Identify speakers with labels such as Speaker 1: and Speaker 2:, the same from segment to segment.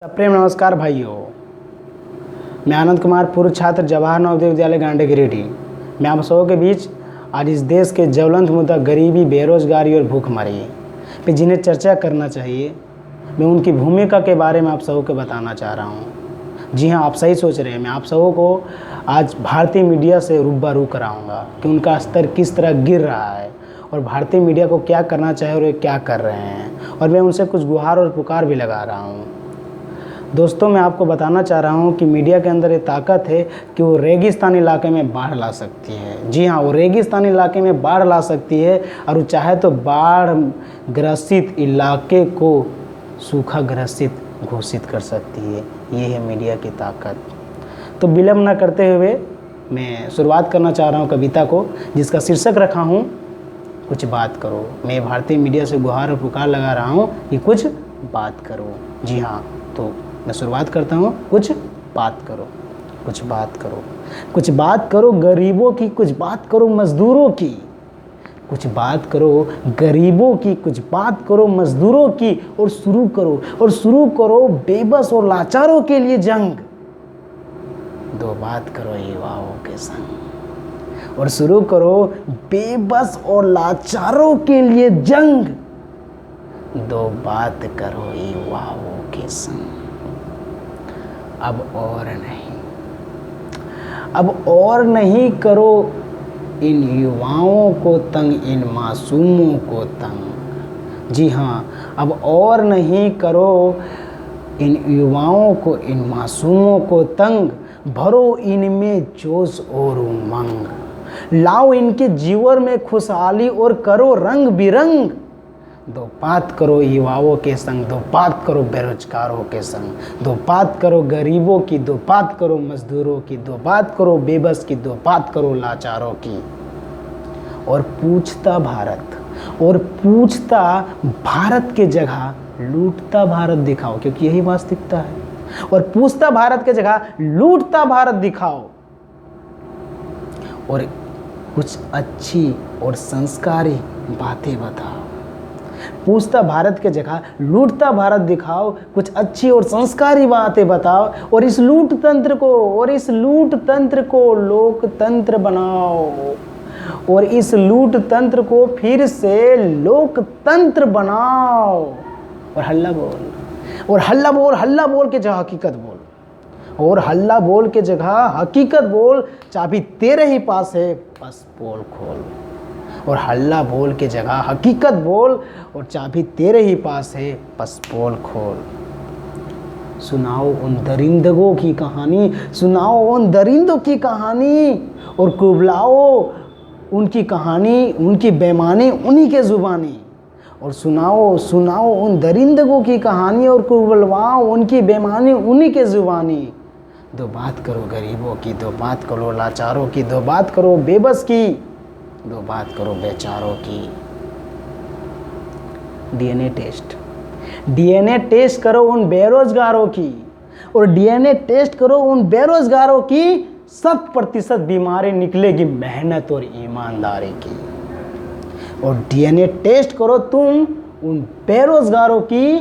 Speaker 1: प्रेम नमस्कार भाइयों। मैं आनंद कुमार, पूर्व छात्र जवाहर नवोदय विद्यालय गांडे गिरिडीह। मैं आप सबों के बीच आज इस देश के ज्वलंत मुद्दा गरीबी, बेरोजगारी और भूखमरी पे जिन्हें चर्चा करना चाहिए, मैं उनकी भूमिका के बारे में आप सबों को बताना चाह रहा हूँ। जी हाँ, आप सही सोच रहे हैं। मैं आप सबों को आज भारतीय मीडिया से रूबरू कराऊँगा कि उनका स्तर किस तरह गिर रहा है और भारतीय मीडिया को क्या करना चाहिए और वे क्या कर रहे हैं, और मैं उनसे कुछ गुहार और पुकार भी लगा रहा हूँ। दोस्तों, मैं आपको बताना चाह रहा हूँ कि मीडिया के अंदर ये ताकत है कि वो रेगिस्तान इलाके में बाढ़ ला सकती है। जी हाँ, वो रेगिस्तान इलाके में बाढ़ ला सकती है और वो चाहे तो बाढ़ ग्रसित इलाके को सूखा ग्रसित घोषित कर सकती है। ये है मीडिया की ताकत। तो विलम्ब न करते हुए मैं शुरुआत करना चाह रहा हूँ कविता को, जिसका शीर्षक रखा हूँ कुछ बात करो। मैं भारतीय मीडिया से गुहार और पुकार लगा रहा हूँ कि कुछ बात करो। जी हाँ, तो मैं शुरुआत करता हूँ। कुछ बात करो, कुछ बात करो, कुछ बात करो गरीबों की, कुछ बात करो मजदूरों की, कुछ बात करो गरीबों की, कुछ बात करो मजदूरों की, और शुरू करो बेबस और लाचारों के लिए जंग। दो बात करो युवाओं के संग, और शुरू करो बेबस और लाचारों के लिए जंग। दो बात करो युवाओं के संग। अब और नहीं करो इन युवाओं को तंग, इन मासूमों को तंग। जी हाँ, अब और नहीं करो इन युवाओं को, इन मासूमों को तंग। भरो इनमें जोश और उमंग, लाओ इनके जीवन में खुशहाली और करो रंग बिरंग। दो बात करो युवाओं के संग, दो बात करो बेरोजगारों के संग, दो बात करो गरीबों की, दो बात करो मजदूरों की, दो बात करो बेबस की, दो बात करो लाचारों की। और पूछता भारत के जगह लूटता भारत दिखाओ, क्योंकि यही वास्तविकता है। और पूछता भारत के जगह लूटता भारत दिखाओ, और कुछ अच्छी और संस्कारी बातें बताओ। पूछता भारत के जगह लूटता भारत दिखाओ, कुछ अच्छी और संस्कारी बातें बताओ, और इस लूट तंत्र को लोकतंत्र बनाओ, और इस लूट तंत्र को फिर से लोकतंत्र बनाओ। और हल्ला बोल के जगह हकीकत बोल, और हल्ला बोल के जगह हकीकत बोल। चाबी तेरे ही पास है, बस पोल खोल। और हल्ला बोल के जगह हकीकत बोल, और चाबी तेरे ही पास है, बस पोल खोल। सुनाओ उन दरिंदों की कहानी, सुनाओ उन दरिंदों की कहानी, और कुबलाओ उनकी कहानी, उनकी बेमानी उन्हीं के जुबानी। और सुनाओ उन दरिंदों की कहानी, और कुबलवाओ उनकी बेमानी उन्हीं के जुबानी। दो बात करो गरीबों की, दो बात करो लाचारों की, दो बात करो बेबस की, दो बात करो बेचारों की। डीएनए टेस्ट करो उन बेरोजगारों की, और डीएनए टेस्ट करो उन बेरोजगारों की। 100% बीमारी निकलेगी मेहनत और ईमानदारी की। और डीएनए टेस्ट करो तुम उन बेरोजगारों की,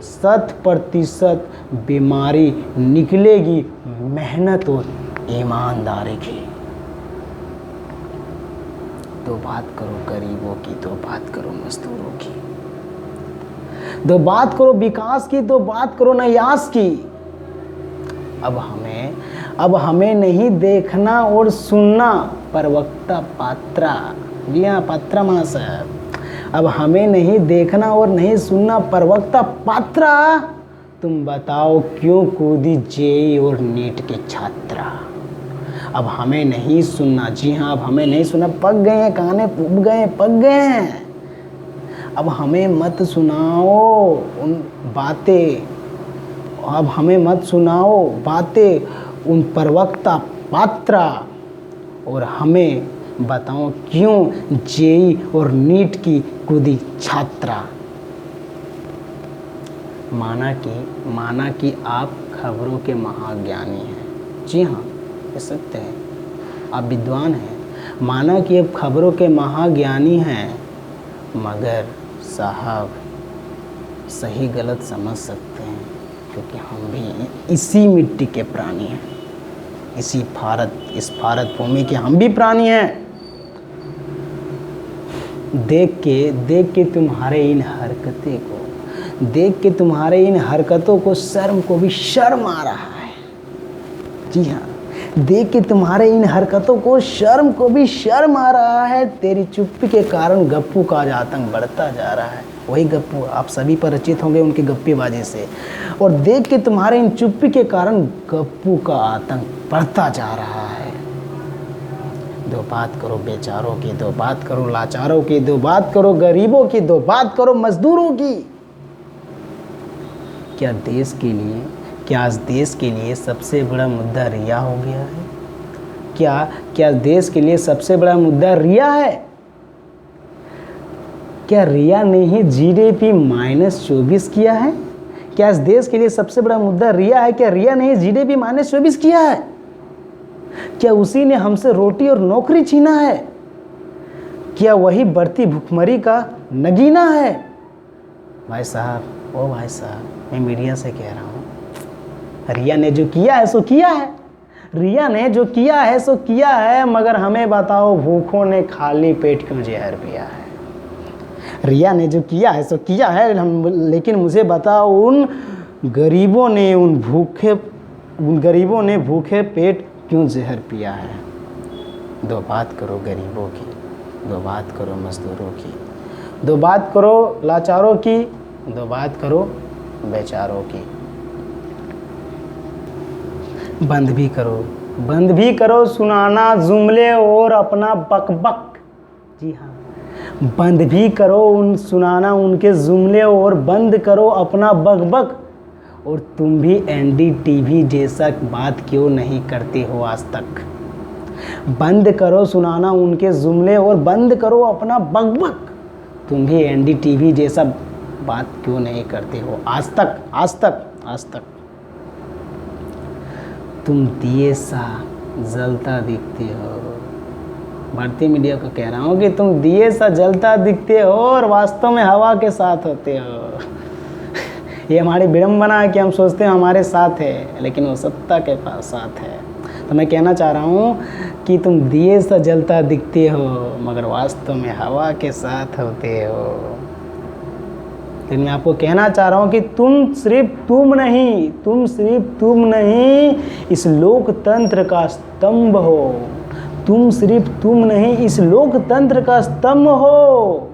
Speaker 1: 100% बीमारी निकलेगी मेहनत और ईमानदारी की। दो बात करो गरीबों की, दो बात करो मजदूरों की, दो बात करो विकास की, दो बात करो नयास की। अब हमें नहीं देखना और सुनना प्रवक्ता पात्रा। जी हाँ, पात्रा महाशय, अब हमें नहीं देखना और नहीं सुनना प्रवक्ता पात्रा। तुम बताओ क्यों कूदी जेई और नीट की छात्रा। अब हमें नहीं सुनना, जी हाँ, अब हमें नहीं सुनना। पक गए हैं काने, पक गए हैं। अब हमें मत सुनाओ उन बातें, अब हमें मत सुनाओ बातें उन प्रवक्ता पात्रा, और हमें बताओ क्यों जेई और नीट की कूदी छात्रा। माना कि आप खबरों के महाज्ञानी हैं। जी हाँ, ये सत्य है, आप विद्वान हैं। माना कि आप खबरों के महाज्ञानी हैं, मगर साहब सही गलत समझ सकते हैं। क्योंकि हम भी इसी मिट्टी के प्राणी हैं, इस भारत भूमि के हम भी प्राणी हैं। देख के तुम्हारे इन हरकतें को, देख के तुम्हारे इन हरकतों को शर्म को भी शर्म आ रहा है। जी हाँ, देख के तुम्हारे इन हरकतों को शर्म को भी शर्म आ रहा है। तेरी चुप्पी के कारण गप्पू का आज आतंक बढ़ता जा रहा है। वही गप्पू, आप सभी परिचित होंगे उनकी गप्पीबाजी से। और देख के तुम्हारे इन चुप्पी के कारण गप्पू का आतंक बढ़ता जा रहा है। दो बात करो बेचारों की, दो बात करो लाचारों की, दो बात करो गरीबों की, दो बात करो मजदूरों की। क्या आज देश के लिए सबसे बड़ा मुद्दा रिया हो गया है? क्या देश के लिए सबसे बड़ा मुद्दा रिया है? क्या रिया ने ही GDP -24 किया है? क्या इस देश के लिए सबसे बड़ा मुद्दा रिया है? क्या रिया ने ही GDP -24 किया है? क्या उसी ने हमसे रोटी और नौकरी छीना है? क्या वही बढ़ती भुखमरी का नगीना है? भाई साहब, ओ भाई साहब, मैं मीडिया से कह रहा हूँ, रिया ने जो किया है सो किया है। रिया ने जो किया है सो किया है, मगर हमें बताओ भूखों ने खाली पेट क्यों जहर पिया है? रिया ने जो किया है सो किया है, लेकिन मुझे बताओ उन गरीबों ने भूखे पेट क्यों जहर पिया है? दो बात करो गरीबों की, दो बात करो मजदूरों की, दो बात करो लाचारों की, दो बात करो बेचारों की। बंद भी करो सुनाना जुमले और अपना बकबक। जी हाँ, बंद भी करो सुनाना उनके जुमले और बंद करो अपना बकबक। और तुम भी NDTV जैसा बात क्यों नहीं करते हो आज तक? बंद करो सुनाना उनके जुमले और बंद करो अपना बकबक। तुम भी NDTV जैसा बात क्यों नहीं करते हो आज तक? तुम दिए सा जलता दिखते हो। भारतीय मीडिया को कह रहा हूँ कि तुम दिए सा जलता दिखते हो और वास्तव में हवा के साथ होते हो। ये हमारी विडंबना है कि हम सोचते हैं हमारे साथ है, लेकिन वो सत्ता के पास साथ है। तो मैं कहना चाह रहा हूँ कि तुम दिए सा जलता दिखते हो, मगर वास्तव में हवा के साथ होते हो। लेकिन मैं आपको कहना चाह रहा हूँ कि तुम सिर्फ तुम नहीं इस लोकतंत्र का स्तंभ हो। तुम सिर्फ तुम नहीं इस लोकतंत्र का स्तंभ हो।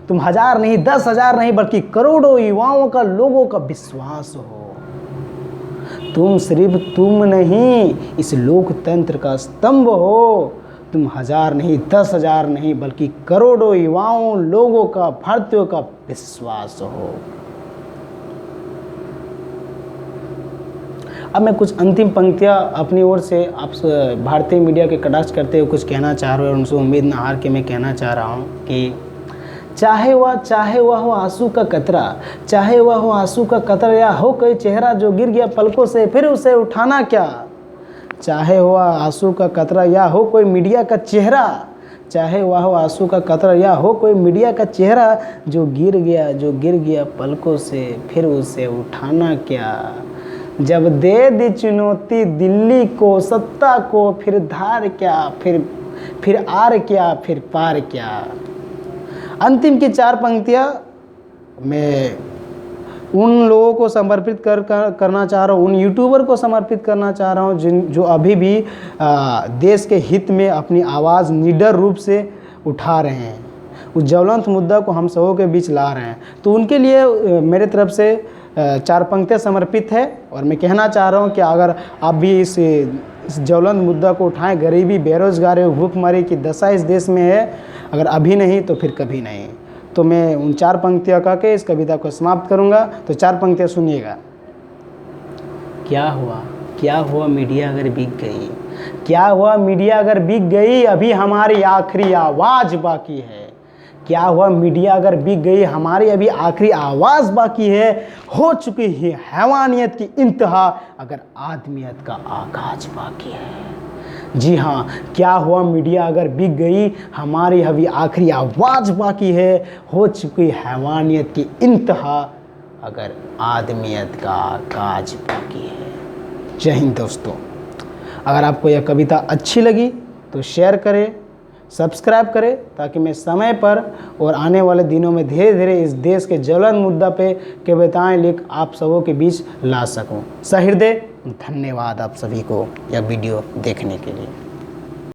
Speaker 1: तुम 1000 नहीं 10,000 नहीं बल्कि करोड़ों युवाओं का, लोगों का विश्वास हो। तुम सिर्फ तुम नहीं इस लोकतंत्र का स्तंभ हो। तुम 1000 नहीं 10,000 नहीं बल्कि करोड़ों युवाओं, लोगों का, भारतीयों का विश्वास हो। अब मैं कुछ अंतिम पंक्तियाँ अपनी ओर से आप भारतीय मीडिया के कटाक्ष करते हुए कुछ कहना चाह रहे हो और उनसे उम्मीद न हार के मैं कहना चाह रहा हूँ कि चाहे वह हो आंसू का कतरा, चाहे वह हो आंसू का कतरा या हो कोई चेहरा जो गिर गया पलकों से, फिर उसे उठाना क्या? चाहे वह आंसू का कतरा या हो कोई मीडिया का चेहरा, चाहे वह हो आंसू का कतरा या हो कोई मीडिया का चेहरा जो गिर गया पलकों से, फिर उसे उठाना क्या? जब दे दी चुनौती दिल्ली को, सत्ता को, फिर धार क्या, फिर आर क्या, फिर पार क्या? अंतिम की 4 पंक्तियाँ मैं उन लोगों को समर्पित करना चाह रहा हूँ, उन यूट्यूबर को समर्पित करना चाह रहा हूँ जो अभी भी देश के हित में अपनी आवाज़ निडर रूप से उठा रहे हैं, उस ज्वलंत मुद्दा को हम सबों के बीच ला रहे हैं। तो उनके लिए मेरे तरफ से 4 पंक्तियाँ समर्पित है। और मैं कहना चाह रहा हूँ कि अगर आप भी इस ज्वलंत मुद्दा को उठाएं, गरीबी, बेरोजगारी, भूखमरी की दशा इस देश में है, अगर अभी नहीं तो फिर कभी नहीं। तो मैं उन 4 पंक्तियाँ कह के इस कविता को समाप्त करूँगा। तो 4 पंक्तियाँ सुनिएगा। क्या हुआ मीडिया अगर बिक गई? क्या हुआ मीडिया अगर बिक गई? अभी हमारी आखिरी आवाज़ बाकी है। क्या हुआ मीडिया अगर बिक गई? हमारी अभी आखिरी आवाज़ बाकी है। हो चुकी है हैवानियत की इंतहा, अगर आदमियत का आगाज बाकी है। जी हाँ, क्या हुआ मीडिया अगर बिक गई? हमारी अभी आखिरी आवाज़ बाकी है। हो चुकी हैवानियत की इंतहा, अगर आदमियत का काज बाकी है। जय हिंद दोस्तों। अगर आपको यह कविता अच्छी लगी तो शेयर करें, सब्सक्राइब करें, ताकि मैं समय पर और आने वाले दिनों में धीरे धीरे इस देश के ज्वलंत मुद्दा पे कविताएं लिख आप सबों के बीच ला सकूं। सहृदय धन्यवाद आप सभी को यह वीडियो देखने के लिए।